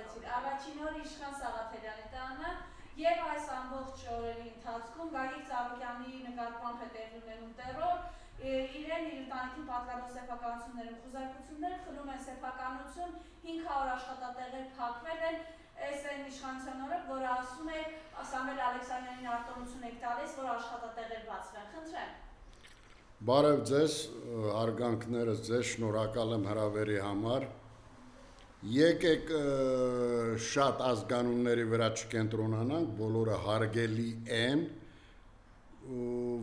բացվեցիր, առաջին օր Իշխան Սաղաթելյանի տանը եւ այս ամբողջ օրերի ընթացքում Գագիկ Ծառուկյանի նկատմամբ է տեղի ունենում տերոր, իրեն իր ընտանիքին պատկառող սեփականություններում խուզարկություններ, խլում են սեփականություն, 500 աշխատատեղեր փակվել են, այս այն իշխանության օրը, որը ասում է Սամվել Ալեքսանյանին արտոնություն եք տալիս, որ աշխատատեղեր բացվեն, խնդրեմ։ Բարև ձեզ, հարգանքներս ձեզ, շնորհակալ եմ հրավերի համար։ Եկեք շատ ազգանունների վրա չկենտրոնանանք, բոլորը հարգելի են,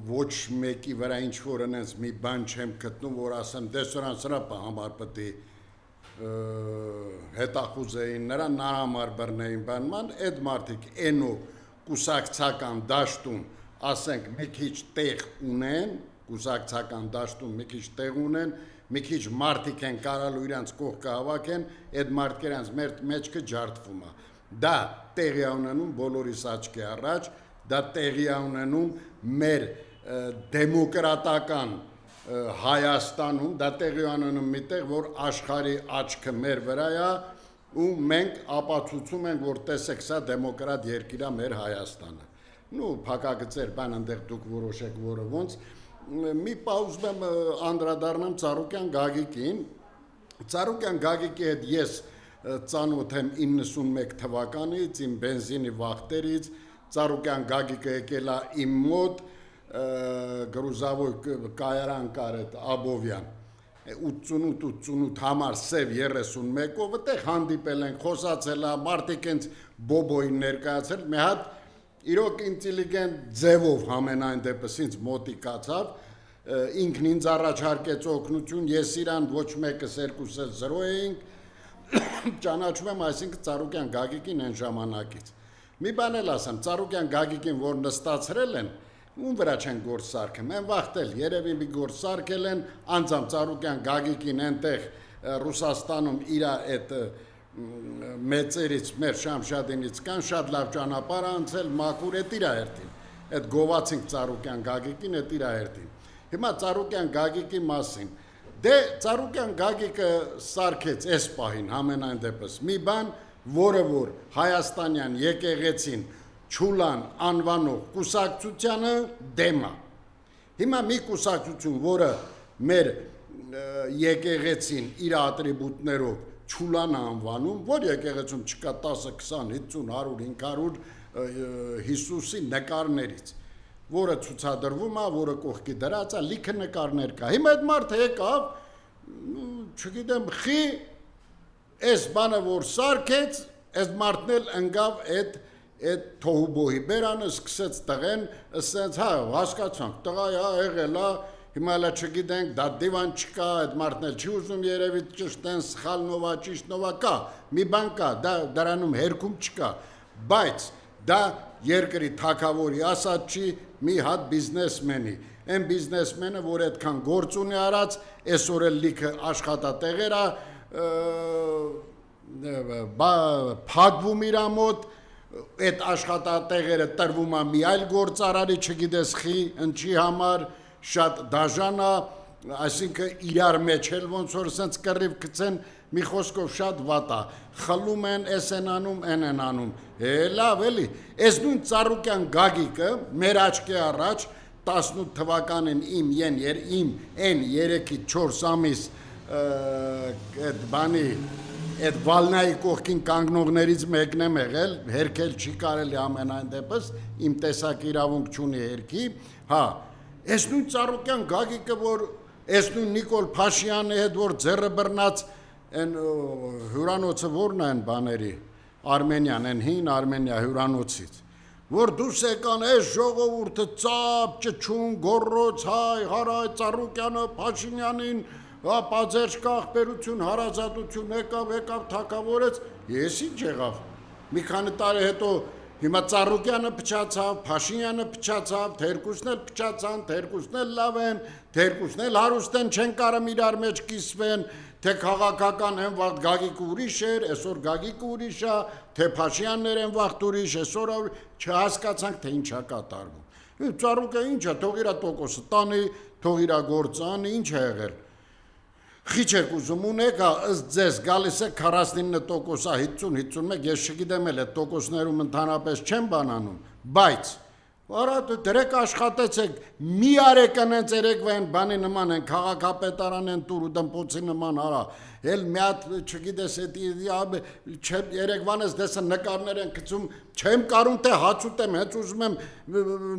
ոչ մեկի վրա ինչ-որ ընենց մի բան չեմ գտնում, որ ասեմ, դե սրա համար պետք է հետախուզեին նրան, նրա համար բռնեին բանման, այդ մարդիկ էնով կուսակցական դաշտում, ասենք, մի քիչ տեղ ունեն, կուսակցական դաշտում մի քիչ տեղ ունեն, մի քիչ մարդիկ են կարալու իրանց կողքը հավաքեն, այդ մարդկանց մեջքը ջարդվում է։ Դա տեղի ունենում բոլորիս աչքի առաջ, դա տեղի ունենում մեր դեմոկրատական Հայաստանում, դա տեղի ունենում միտեղ, որ աշխարհի աչքը մեր վրա է, ու մենք ապացուցում ենք, որ տեսեք, սա դեմոկրատ երկիր է մեր Հայաստանը։ Նու փակագծեր բան այնտեղ դուք որոշեք, որը ոնց մի պաուզ եմ անդրադառնամ Ծառուկյան Գագիկին։ Ծառուկյան Գագիկի հետ ես ծանոթ եմ 91 թվականից, իմ բենզինի վախտերից, Ծառուկյան Գագիկը եկել է իմ մոտ, գրուզավոր կայարան կար այդ Աբովյան, 88 համար սև 31-ով, այդտեղ հանդիպել ենք, խոսացել է, մարդիկ ինձ բոբոին ներկայացել, մի հատ իրոք ինտելիգենտ ձևով համենայն դեպս ինձ մոտիկացավ, ինքն ինձ առաջարկեց օգնություն, ես իրան ոչ մեկս երկուսս զրո էինք, ճանաչում եմ, այսինքն Ծառուկյան Գագիկին այն ժամանակից։ Մի բան էլ ասեմ, Ծառուկյան Գագիկին, որ նստացրել են, ում վրա չեն գործ սարքեմ, են վախտել, երևի մի գործ սարքել են, անձամբ Ծառուկյան Գագիկին այնտեղ Ռուսաստանում իր այդ մեծերից, մեր Շամշադինից կան, շատ լավ ճանապարհ անցել, մաքուր է իր հերթին, այդ գովացինք Ծառուկյան Գագիկին, է իր հերթին։ Հիմա Ծառուկյան Գագիկի մասին, դե Ծառուկյան Գագիկը սարքեց այս պահին համենայն դեպս մի բան, որը որ Հայաստանյան եկեղեցին Չուլան անվանող կուսակցությանը դեմ է։ Հիմա մի կուսակցություն, որը մեր եկեղեցին իր ատրիբուտներով Չուլան անվանում, որ եկեղեցում չկա 10, 20, 50, 100, 500 Հիսուսի նկարներից, որը ցուցադրվում է, որը կողքի դրած է, լիքը նկարներ կա։ Հիմա այդ մարդը եկավ, չգիտեմ, խի այս բանը որ սարքեց, այս մարդն էլ ընկավ այդ թոհուբոհի բերանը, սկսեց տղեն, ասենց, հա, հասկացանք, տղա եղել է, հիմա հələ չգիտենք, դա դիվան չկա, այդ մարդն էլ չի ուզում երևի ճշտեն, սխալնովա, ճիշտնովա կա, մի բան կա, դրանում հերքում չկա, բայց դա երկրի թագավորի ասած չի, մի հատ բիզնեսմենի, այն բիզնեսմենը, որ այդքան գործ ունի արած, այսօր էլ լիքը աշխատատեղեր է, փակվում իր մոտ, այդ աշխատատեղերը տրվում է մի այլ գործարարի, չգիտես խի, ընչի համար, շատ դաժան է, այսինքն իրար մեջ էլ ոնց որ սենց կռիվ գցեն, մի խոսքով շատ վատ է, խլում են, էս են անում, են անում, լավ էլի, այս նույն Ծառուկյան Գագիկը, մեր աչքի առաջ, 18 թվականին իմ են 3-4 ամիս այդ բանի, այդ վալնայի կողքին կանգնողներից մեկն եմ եղել, հերքել չի կարելի ամենայն դեպս, իմ տեսակ իրավունք չունի հերքի, հա, այս նույն Ծառուկյան Գագիկը, որ այս նույն Նիկոլ Փաշյանի հետ, որ ձեռը բռնած են հյուրանոցը որն են բաների, Արմենիան, են հին Արմենիա հյուրանոցից, որ դուս եկան այս ժողովուրդը ծապ, ճչուն, գոռոց, հայ, հարայ, Ծառուկյանը, Փաշինյանին, պաձերջ կաղբերություն, հարազատություն եկավ, թակավորեց, ես ինչ եղավ, մի քանի տարի հետո հիմա Ծառուկյանը փչացավ, Փաշինյանը փչացավ, թերկուսն էլ փչացան, թերկուսն էլ լավ են, թերկուսն էլ հարուստ են, չեն կարում իրար մեջ կիսվեն, թե քաղաքական են վաղ Գագիկը ուրիշ էր, այսօր Գագիկը ուրիշ է, թե Փաշյաններ են վաղ ուրիշ, այսօր չհասկացանք, թե ինչ է կատարվում։ Ծառուկը ինչ է, թող իրա տոկոսը տանի, թող իրա գործը անի, ինչ է եղել։ Խիչ եք ուզում ունեք, ըստ ձեզ գալիս է 49%, 50-51, ես չգիտեմ էլ այդ տոկոսներում ընդհանրապես չեմ բանանում, բայց Արա դրեք աշխատեցեք, մի արեք անենց երեկվային բանի նման են, քաղաքապետարան են տուր ու դմպոցի նման արա, էլ մի հատ չգիտես երեկվան ես դեսը նկարներ են գցում, չեմ կարում թե հաց ուտեմ, հենց ուզում եմ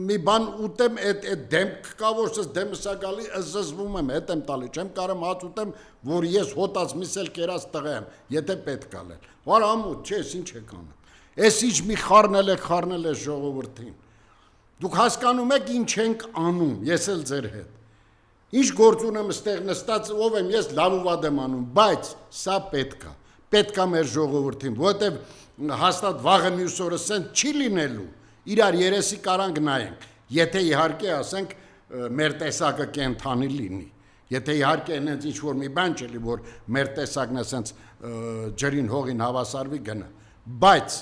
մի բան ուտեմ, այդ դեմք կա, որ ես դեմսա գալի, զզվում եմ, հետ եմ տալի, չեմ կարում հաց ուտեմ, որ ես հոտած միսել կերած տղա եմ, եթե պետք ալել, վար ամուտ, չես ինչ եք անում, ես ինչ մի խարնել եք ժողովրդին Դուք հասկանում եք ինչ ենք անում, ես էլ ձեր հետ։ Ինչ գործ ունեմ ստեղ նստած, ով եմ ես լավ ու վատ եմ անում, բայց սա պետքա մեր ժողովրդին, որովհետև հաստատ վաղը մյուս օրը սենց չի լինելու, իրար երեսի կարանք նայենք, եթե իհարկե ասենք մեր տեսակը կենթանի լինի, եթե իհարկե այնց ինչ որ մի բան չլի, որ մեր տեսակն է սենց ջրին հողին հավասարվի գնա, բայց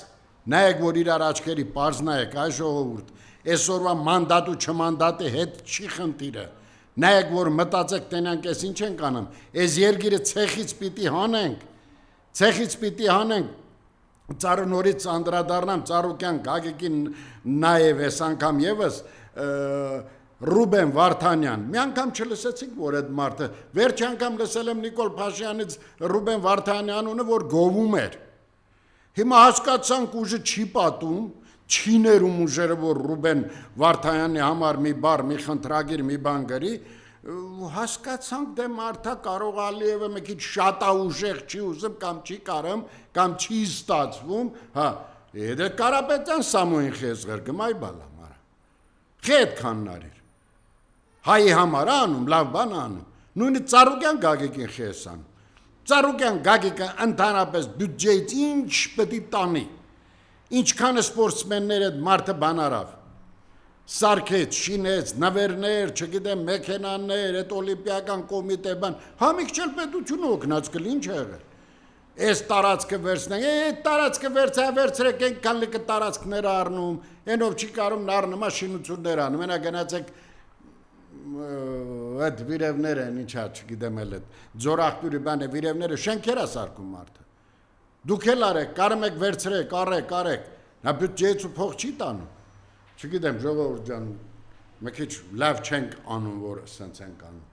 նայեք, որ իրար աչքերի պարզ նայեք, այ ժողովուրդ Այսօրվա մանդատ ու չմանդատի հետ չի խնդիրը, նայեք, որ մտածեք տենանք ես ինչ ենք անում, այս երգիրը ցեխից պիտի հանենք, ծառը նորից անդրադառնամ, Ծառուկյան Գագիկին նաև այս անգամ եւս Ռուբեն Վարդանյան, մի անգամ չլսեցիք, որ այդ մարդը, վերջ անգամ լսել եմ Նիկոլ Փաշյանից Ռուբեն Վարդանյանունը, որ գովում էր, հիմա հասկացանք ուժը չի պատում, չի ներում ուժերը, որ Ռուբեն Վարդանյանի համար մի բառ, մի խնդրագիր, մի բան գրի, հասկացանք դե մարդա կարող Ալիևը մի քիչ շատ ուժեղ չի ուզում կամ չի կարում, կամ չի ստացվում, հա, դե Կարապետյան Սամոյին խեզղեր գմայ բալա մարա։ Խետ քաննարիր։ Հայի համար անում, լավ բան անում։ Նույնը Ծառուկյան Գագիկին խեսան։ Ծառուկյան Գագիկը ընդհանրապես բյուջեից ինչ պետք է տանի։ Ինչքան սպորտսմեններ այդ մարդը բան արավ, սարքեց, շինեց, նվերներ, չգիտեմ, մեքենաներ, այդ օլիմպիական կոմիտե բան, համիք չել պետությունը օգնած կլի, ինչ եղել, այս տարածքը վերցնենք, այդ տարածքը վերցրեք, ենքան լիկը տարածքներ առնում, ենով չի կարում նարնումա շինություններ անում, ենա գնացեք այդ վիրևներ են, ինչա չգիտեմ էլ այդ, ձորախտուրի բան է, վիրևները շենքեր է սարկում մարդը, Դուք էլ արեք, կարում եք վերցրեք, արեք, նա բյուջեից ու փող չի տանում, չգիտեմ, ժողովուրդ ջան, մի քիչ լավ չենք անում, որ սենց ենք անում։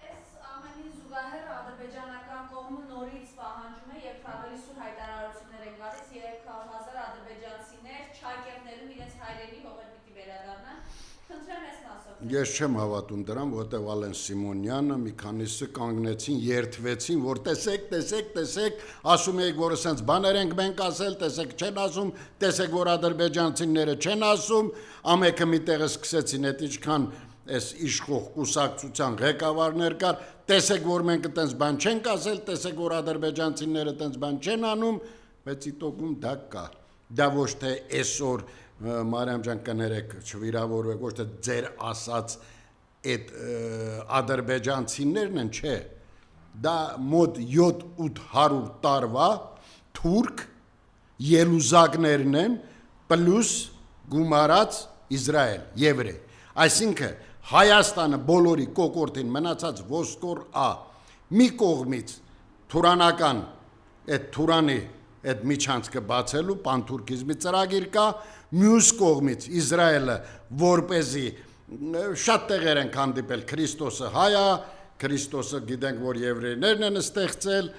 Այս ամենի զուգահեռ ադրբեջանական կողմը նորից պահանջում է և ավելի սուր հայտարարություններ են գալիս 300,000 ադրբեջանցիներ չակերտներում իրենց հայրենի հողեր պիտի վերադառնան, խնդրեմ ես ասում։ Ես չեմ հավատում դրան, որտեղ Ալեն Սիմոնյանը մի քանիսը կանգնեցին, երթվեցին, որ տեսեք, ասում եք, որ սենց բաներ ենք մենք ասել, տեսեք չեն ասում, տեսեք, որ ադրբեջանցիները չեն ասում, ամեկը մի տեղը սկսեցին այդ ինչքան այս իշխող կուսակցության ղեկավարներ կար, տեսեք, որ մենք այդպես բան չենք ասել, տեսեք, որ ադրբեջանցիները այդպես բան չեն անում, բայց իտոքում դա կա, դա ոչ թե այսօր Մարիամ ջան կներեք, չվիրավորվեք, ոչ թե ձեր ասած այդ ադրբեջանցիներն են, չէ, դա մոտ 7-800 տարվա թուրք ելուզակներն են, պլյուս գումարած Իսրայել, եվրե, այսինքն Հայաստանը բոլորի կոկորտին մնացած ոսկոր ա, մի կողմից թուրանական, այդ թուրանի այդ միջանցքը բացելու պանթուրքիզմի ծրագիր կա, մյուս կողմից Իսրայելը որպեսզի շատ տեղեր են հանդիպել Քրիստոսը հայա, Քրիստոսը գիտենք, որ եվրեյներն են ստեղծել,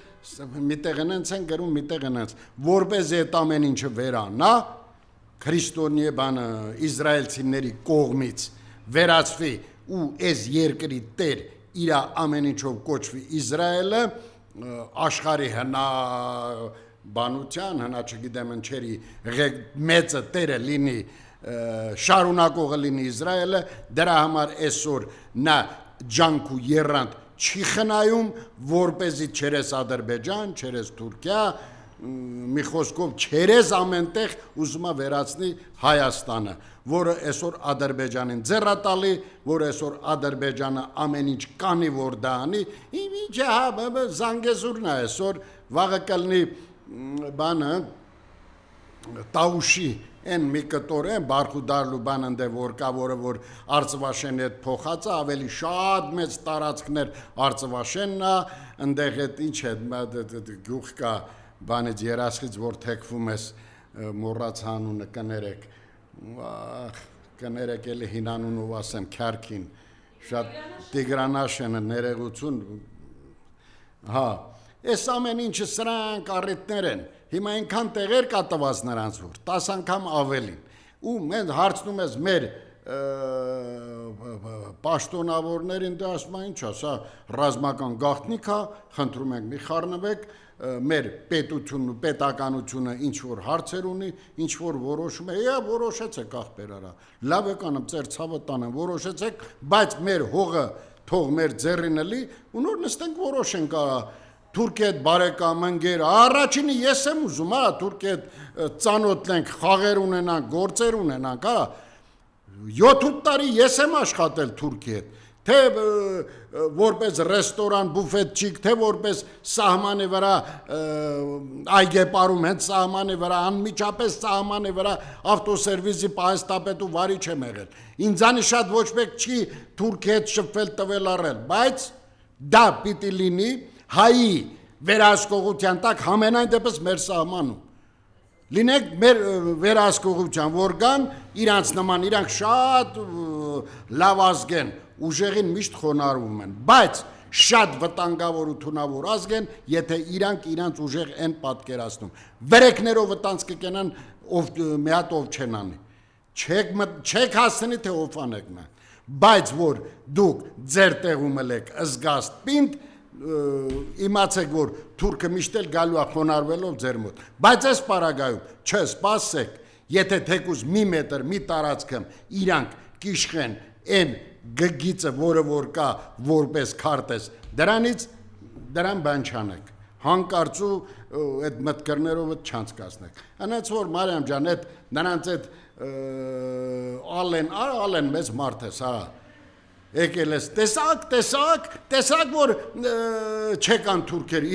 մի տեղն են գրում, մի տեղն են, որպեսզի այդ ամեն ինչը վերանա, քրիստոնյա բանը իսրայելցիների կողմից վերածվի ու այս երկրի տեր իր ամեն ինչով կոչվի Իսրայելը, աշխարհի հնա բանության, հնա չգիտեմ ընչերի մեծը տերը լինի, շարունակողը լինի Իսրայելը, դրա համար այսօր նա ջանք ու երրանդ չի խնայում, որպեսզի չերես Ադրբեջան, չերես Թուրքիա, մի խոսքով չերես ամենտեղ ուզում է վերացնի Հայաստանը, որը այսօր Ադրբեջանին ձեռատալի, որը այսօր Ադրբեջանը ամեն ինչ կանի, որ դա անի, ինչ է, Զանգեզուրն է այսօր, վաղը կլնի բանը, Տաուշի, Են մի կտորեն Բարխուդարլու բան ընդ որ կա, որ Արծվաշենի հետ փոխած է, ավելի շատ մեծ տարածքներ Արծվաշենն է, ընդեղ այդ ինչ է, գյուղ կա բանից երասխից, որ թեքվում ես մոռաց անունը կներեք, կներեք էլի հին անունով ասեմ, Քյարքին, շատ Տիգրանաշենը ներողություն, հա, այս ամեն ինչը սրանք առիթներ են, հիմա այնքան տեղեր կա տված նրանց որ, 10 անգամ ավելին, ու մենք հարցնում ես մեր պաշտոնավորներին, դե ասում են ինչ է, սա ռազմական գաղտնիք է, խնդրում ենք մի խառնվեք, մեր պետությունն ու պետականությունը ինչ որ հարցեր ունի, ինչ որ որոշում է, որոշեցեք ախպերարա, լավ եկան ծեր ցավը տանեն, որոշեցեք, բայց մեր հողը թող մեր ձեռին լի, ու նոր նստենք որոշենք Թուրքիա հետ բարեկամ ընկեր, առաջինը ես եմ ուզում, Թուրքիա հետ ծանոթ ենք, խաղեր ունենանք, գործեր ունենանք, 7-8 տարի ես եմ աշխատել Թուրքիա հետ, թե որպես ռեստորան, բուֆետչիկ, թե որպես սահմանի վրա այգեպարում հենց սահմանի վրա, անմիջապես սահմանի վրա ավտոսերվիսի պահեստապետու վարիչ եմ եղել, ինձանի շատ ոչ մեկ չի Թուրքիա հետ շփվել տվել առել, բայց դա պիտի լինի հայի վերահսկողության տակ համենայն դեպս մեր սահմանում, լինեք մեր վերահսկողության, որ կան իրանց նման, իրանք շատ լավ ազգ են, ուժեղին միշտ խոնարհվում են, բայց շատ վտանգավոր ու թունավոր ազգ են, եթե իրանք իրանց ուժեղ են պատկերացնում, վերեկներով վտանգ կկենան, մի հատ ով չեն անի, չեք հասցնի, թե ով անեք նա, բայց որ դուք ձեր տեղում եք զգաստ պինդ, իմացեք, որ թուրքը միշտ էլ գալու է խոնարհվելով ձեր մոտ, բայց այս պարագայում չսպասեք, եթե թեկուզ մի մետր, մի տարածքեմ իրանք կիշխեն են գգիծը, որը որ կա որպես քարտեզ, դրան բան չանեք, հանկարծու այդ մտքերներով չանցկացնեք, անց որ Մարիամ ջան, նրանց այդ ալեն մեծ մարդ ես, եկել ես, տեսակ, որ չեկան թուրքեր,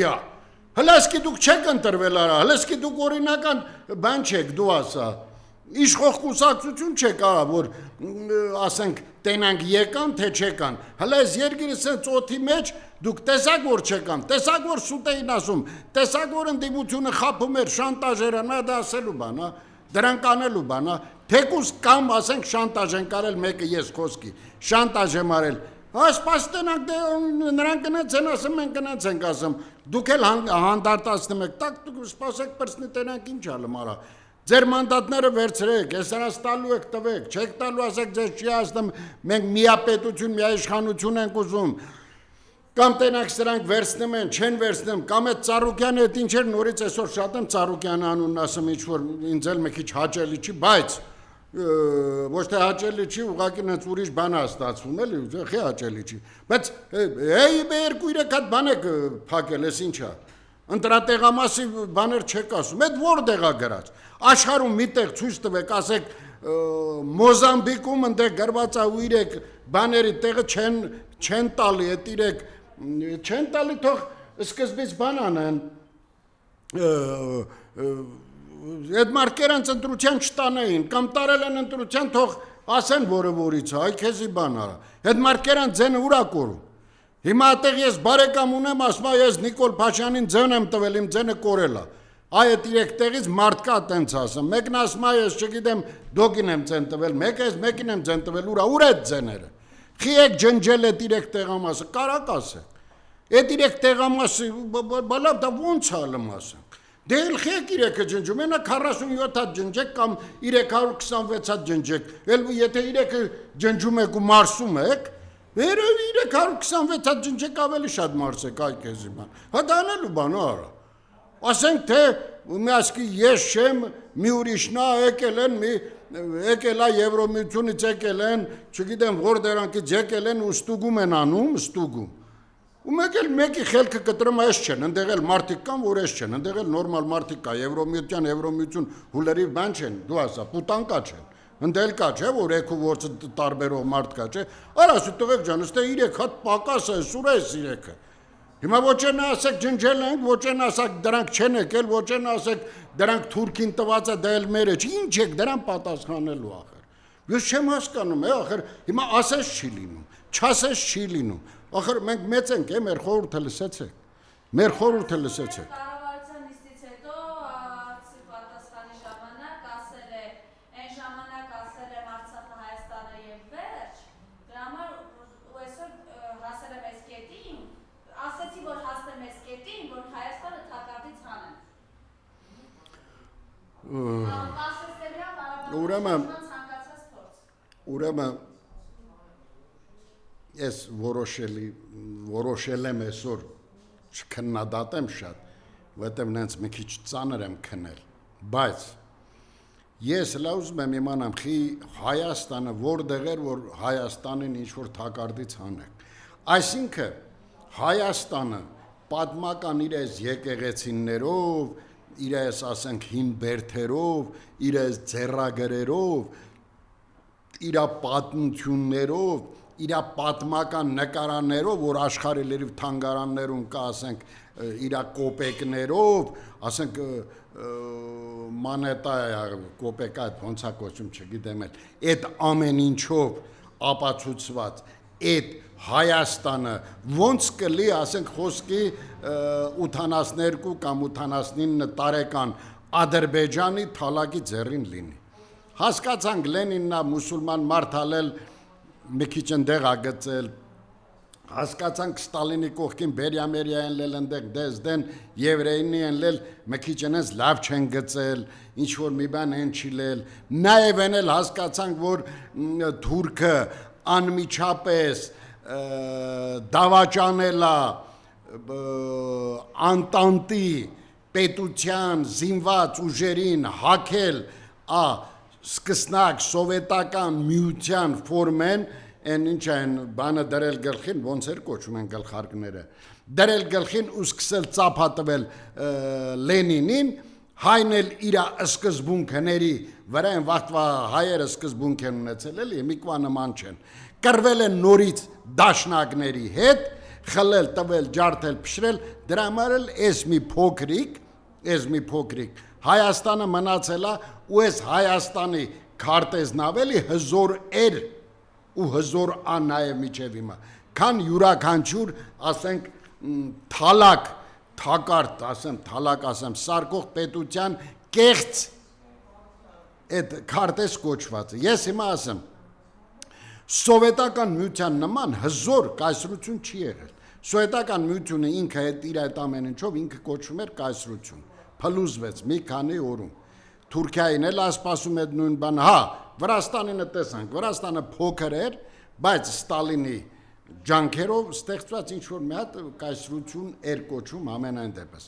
հլեսկի դուք չեք ընտրվել արա, հլեսկի դուք օրինական բան չեք, դու ասա, իշխող կուսակցություն չեք արա, որ ասենք տենանք եկան, թե չեկան, հլես երգիրս են ծոթի մեջ, դուք տեսակ որ չեկան, տեսակ որ սուտ էին ասում, տեսակ որ ընդդիմությունը խապում էր, շանտաժերը, նա դա ասելու բան, դրանք անելու բան, թեկուզ կամ ասենք շանտաժ են կարել մեկը ես խոսքի, շանտաժ եմ արել, սպաստնանք նրանք կնեց են ասում, մենք կնեց ենք ասում, դուք էլ հանդարտացնում եք, տակ դուք սպասեք պրսնի տենանք ինչ ալում արա, ձեր մանդատները վերցրեք, ես նրանց տալու եք տվեք, չեք տալու ասեք ձեզ չի ասնում, մենք միապետություն, միաիշխանություն ենք ուզում, կամ տենակ սրանք վերցնում են, չեն վերցնում, կամ այդ Ծառուկյանը այդ ինչ էր նորից այսօր շատ եմ Ծառուկյանը անունն ասում ինչ-որ ինձ էլ մի քիչ հաճելի չի, բայց ոչ թե հաճելի չի, ուղղակի նենց ուրիշ բան է ստացվում էլի, խի հաճելի չի, բայց երկու երեք հատ բան եք փակել, ես ինչ է, ընտրատեղամասի բաներ չեք ասում, այդ որտեղ է գրած, աշխարհում միտեղ ցույց տվեք, ասեք Մոզամբիկում ընդեղ գրված է ու իրեք բաների տեղը չեն տալի, այդ իրեք չեն տալի, թող սկզբից բան անեն, այդ մարկերանց ընտրության չտանեին, կամ տարել են ընտրության, թող ասեն որը որից, այ քեզի բան արա, այդ մարկերանց ձենը ուր ա կորում, հիմա այդտեղ ես բարեկամ ունեմ, ասում է ես Նիկոլ Փաշյանին ձեն եմ տվել, իմ ձենը կորել է, այդ իրեք տեղից մարդ կա տենց ասում, մեկն ասում է ես չգիտեմ դոգին եմ ձեն տվել, մեկին եմ ձեն տվել, ուր այդ ձեները, խի եք ջնջել այդ իրեք տեղամասը, կարակ ասեք, այդ իրեք տեղամասը, բալավ դա ոնց ալում ասենք, դե էլ խի եք իրեքը ջնջում, ենա 47 հատ ջնջեք կամ 326 հատ ջնջեք, էլ եթե իրեքը ջնջում եք ու մարսում եք, վերև 326 հատ ջնջեք ավելի շատ մարսեք այ քեզի բան, հա դա անելու բան արա, ասենք թե մի ասկի ես չեմ, մի ուրիշնա եկել են, եկել է Եվրոմիությունից եկել են, չգիտեմ որ դրանքից եկել են ու ստուգում են անում, ստուգում, ու մեկ էլ մեկի խելքը կտրում այս չեն, ընդեղ էլ մարդիկ կան, որ այս չեն, ընդեղ էլ նորմալ մարդիկ կա, Եվրոմիություն հուլերի բան չեն, դու ասա, պուտանկա չեն, ընդեղ կա չէ, որ եկու որցը տարբերող մարդ կա չէ, արա սու տղեկ ջան, ստե իրեք հատ պակաս է, սուր է իրեքը, Հիմա ոչ են ասեք ջնջել ենք, ոչ են ասեք դրանք չեն եկել, ոչ են ասեք դրանք Թուրքին տված է դա էլ մերը չի, ինչ եք դրան պատասխանելու ախր։ Ես չեմ հասկանում, ախր հիմա ասես չի լինում, չասես չի լինում։ Ախր մենք մեծ ենք, մեր խորհուրդը լսեցեք։ Մեր խորհուրդը լսեցեք։ Կառավարության նիստից հետո հարցի պատասխանի ժամանակ ասել է, այն ժամանակ ասել եմ Արցախը, Հայաստանը եւ վերջ, դրա համար ու այսօր հասել եմ այս կետին, ասեցի, որ հասնեմ այս կետին, որ Հայաստանը թակարդից հանեն։ Ուրեմն ես որոշել եմ այսօր չքննադատեմ շատ, որտեղ նենց մի քիչ ծանր եմ քնել, բայց ես լավ ուզում եմ իմանամ խի Հայաստանը որտեղ էր, որ Հայաստանին ինչ-որ թակարդից հանեք։ Այսինքն Հայաստանը պատմական իր այս եկեղեցիներով, իր այս ասենք հին բերդերով, իր այս ձեռագրերով, իր պատմություններով, իր պատմական նկարաններով, որ աշխարհի լրիվ թանգարաններում կա, ասենք իր կոպեկներով, ասենք մանետա կոպեկա ոնց է կոչում չգիտեմ էլ, այդ ամեն ինչով ապացուցված այդ Հայաստանը ոնց կլի, ասենք խոսքի 82 կամ 89 տարեկան Ադրբեջանի թալակի ձեռին լինի։ Հասկացանք Լենինն է մուսուլման մարդ ալել մի քիչ ընդեղ ագծել, հասկացանք Ստալինի կողքին Բերիամերիա են լել ընդեղ դեզդեն, եվրեյնի են լել, մի քիչ այնպես լավ չեն գծել, ինչ որ մի բան են չի լել, նաև են էլ հասկացանք, որ Թուրքը անմիջապես դավաճանել է Անտանտի պետության զինված ուժերին հակել սկսնակ սովետական միության ֆորմեն, այն ինչ են բանը դրել գլխին, ոնց էր կոչում են գլխարկները, դրել գլխին ու սկսել ծափատվել Լենինին, հայն էլ իր սկզբունքների վրա են վաղտվա հայերը սկզբունք են ունեցել, էլի միկվա նման չեն, կռվել են նորից դաշնակների հետ, խլել, տվել, ջարդել, փշրել, դրա համար էլ էս մի փոքրիկ Հայաստանը մնացել է ու այս Հայաստանի քարտեզն ավելի հզոր էր ու հզոր ա նաև միջև հիմա, քան յուրաքանչյուր, ասենք, թակարդ, ասեմ, սարկող պետության կեղծ այդ քարտեզ կոչվածը։ Ես հիմա ասեմ, սովետական միության նման հզոր կայսրություն չի եղել։ Սովետական միությունը ինքը իր այդ ամեն ինչով ինքը կոչվում էր կայսրություն։ Փլուզվեց մի քանի օրում։ Թուրքիային էլ ասպասում է նույն բանը, Վրաստանինը տեսանք, Վրաստանը փոքր էր, բայց Ստալինի ջանքերով ստեղծված ինչ-որ մի հատ կայսրություն էր կոչում ամենայն դեպս։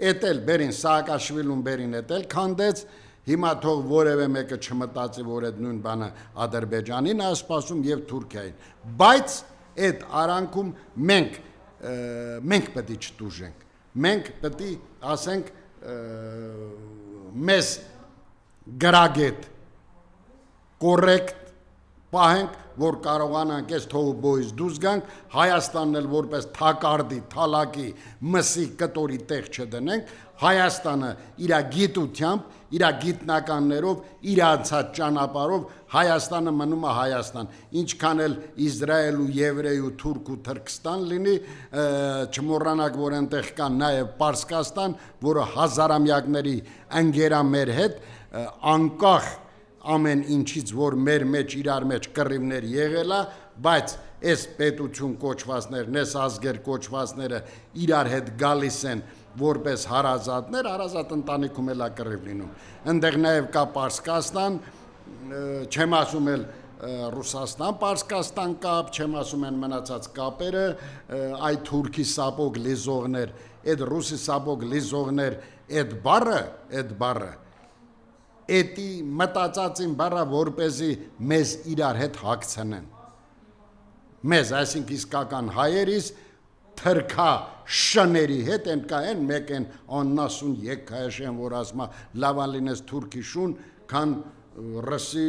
Էդ էլ բերին Սաակաշվիլուն բերին էդ էլ քանդեց, հիմա թող որևէ մեկը չմտածի, որ այդ նույն բանը Ադրբեջանին է ասպասում եւ Թուրքիային։ Բայց այդ արանքում մենք պետք է չտուժենք։ Մենք պետք է ասենք մեզ գրագետ կորեկտ պահենք, որ կարողանանք այս թողոբոյից դուրս գանք, Հայաստանն էլ որպես թակարդի, թալակի, մսի, կտորի տեղ չդնենք, Հայաստանը իր գիտությամբ, իր գիտնականներով, իր անցած ճանապարհով Հայաստանը մնում է Հայաստան, ինչքան էլ Իսրայել ու Եվրեյ ու Թուրք ու Թրքստան լինի, չմոռանանք, որ այնտեղ կա նաև Պարսկաստան, որը հազարամյակների ընկերա մեր հետ, անկախ ամեն ինչից, որ մեր մեջ իրար մեջ կռիվներ եղել է, բայց այս պետություն կոչվածներն, այս ազգեր կոչվածները իրար հետ գալիս են որպես հարազատներ, հարազատ ընտանիքում էլ է կռիվ լինում։ Այնտեղ նաև կա Պարսկաստան, չեմ ասում էլ Ռուսաստան, Պարսկաստան կապ, չեմ ասում են մնացած կապերը, այդ թուրքի սապոգ լիզողներ, այդ ռուսի սապոգ լիզողներ, այդ բառը էտի մտածածին բառը որպեսզի մեզ իրար հետ հագցնեն։ Մեզ, այսինքն իսկական հայերիս թրքա շների հետ են կային մեկ են աննասուն եկայշեն, որ ասма լավան լինես թուրքի շուն, քան ռսի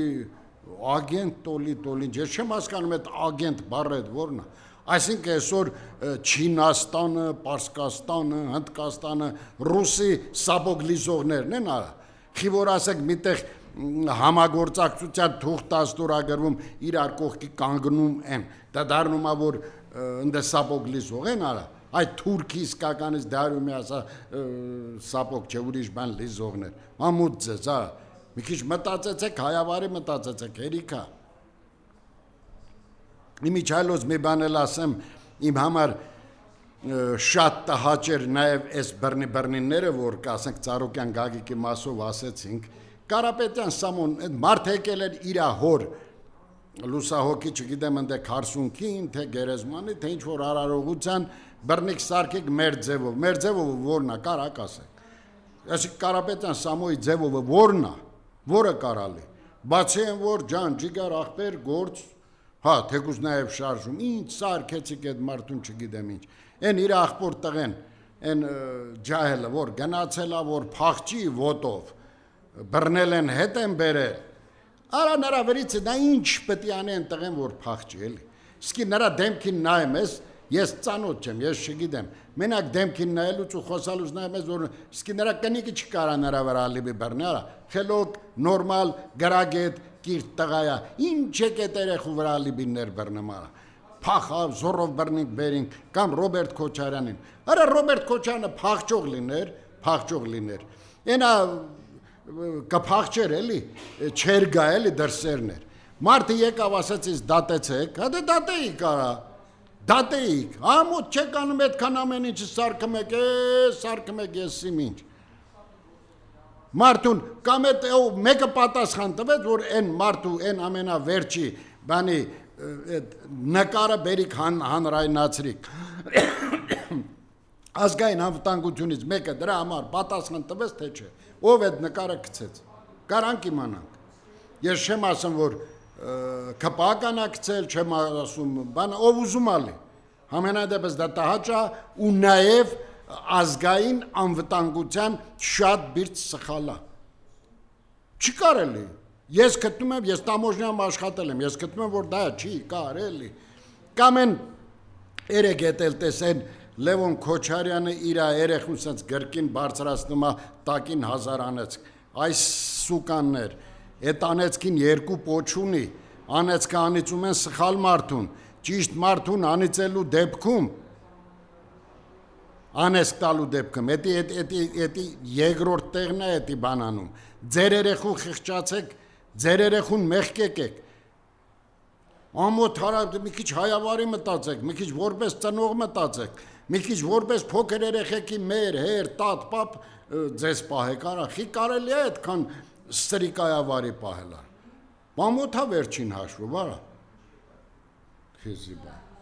ագենտ տոլին, ես չեմ հասկանում այդ ագենտ բառը այդ որն է։ Այսինքն այսօր Չինաստանը, Պարսկաստանը, Հնդկաստանը, Ռուսի սաբոկ լիզողներն են արա։ Խի որ ասեք միտեղ համագործակցության թուղթ ստորագրվում իրար կողքի կանգնում են։ Դա դառնում է որ ընդ սաբոկ լիզող են արա։ Այդ թուրքի իսկականից դարում է ասա սաբոկ չէ ուրիշ բան լիզողներ։ Ամուտ ձեզ, հա։ Մի քիչ մտածեցեք, հայավարի մտածեցեք, հերիքա։ Իմիջայլոց մի բան էլ ասեմ, իմ համար շատ տհաճ էր նաև այս բռնիները, որ կասենք Ծառուկյան Գագիկի մասով ասեցինք, Կարապետյան Սամոն այդ մարդ եկել էր իր հոր լուսահոգի, չգիտեմ ընդ քարսունքին, թե գերեզմանի, թե ինչ որ արարողության բռնիկ սարքեք մեր ձևով որն է, կարակ ասեք։ Այսինքն Կարապետյան Սամոյի ձևով որն է, որը կարալի։ Բացի այն որ ջան, ջիգար ախպեր, գործ, հա, թեկուզ նաև շարժում, ինչ սարքեցիք այդ մարդուն չգիտեմ ինչ։ Այն իր ախպոր տղեն, այն ջահելը, որ գնացել է, որ փախչի ոտով, բռնել են հետ են բերել։ Արա նրա վրից դա ինչ պետք է անեն տղեն, որ փախչի, էլի։ Իսկի նրա դեմքին նայեմ ես, ես ծանոթ չեմ, ես չգիտեմ։ Մենակ դեմքին նայելուց ու խոսալուց նայեմ ես, որ իսկի նրա կնիկը չկարա նրա վրա ալիբի բռնի, արա։ Խելոք, նորմալ, գրագետ, կիրթ տղայա, ինչ է կետ երեխու վրա ալիբիներ բռնում, արա։ Փախավ, զորով բռնիկ բերինք, կամ Ռոբերտ Քոչարյանին։ Արա Ռոբերտ Քոչարյանը փախչող լիներ։ Ենա կփախչեր էլի, չեր գա էլի դրսերներ։ Մարդը եկավ ասաց ինձ դատեցեք, հա դե դատեիք արա, դատեիք, ամոթ չեք անում այդքան ամեն ինչը սարքում եք ես իմ ինչ։ Մարդուն կամ այդ մեկը պատասխան տվեց, որ այն մարդու այն ամենավերջի բանի նկարը բերիք հանրայնացրիք։ Ազգային անվտանգությունից մեկը դրա համար պատասխան տվեց, թե չէ։ Ով այդ նկարը գցեց։ Կարանք իմանանք։ Ես չեմ ասում, որ կպական է գցել, չեմ ասում, բան ով ուզում ալի։ Համենայնդեպս դա տհաճ է ու նաև ազգային անվտանգության շատ բիրտ սխալ է։ Չի կարելի։ Ես գտնում եմ, ես տամոժնյամ աշխատել եմ, ես գտնում եմ, որ դա չի կարելի։ Կամ են երեք ետել տեսեն Լևոն Քոչարյանը իր երեխուն սենց գրկին բարձրացնում է տակին 1000 անեցք։ Այս սուկաններ, այդ անեցքին երկու պոչ ունի, անեցքը անիծում են սխալ մարդուն, ճիշտ մարդուն անիծելու դեպքում, անեսք տալու դեպքում, էդի երկրորդ տեղն է էդի բանանում, ձեր երեխուն խղճացեք, ձեր երեխուն մեղկեք եք, ամոթ հարավ, մի քիչ հայավարի մտածեք, մի քիչ որպես ծնող մտածեք, մի քիչ որպես փոքր երեխեքի մեր, հեր, տատ, պապ ձեզ պահեք, արա, խի կարելի է այդքան ստրիկայավարի պահելար, մամոթա վերջին հաշվով, արա, քեզի բան։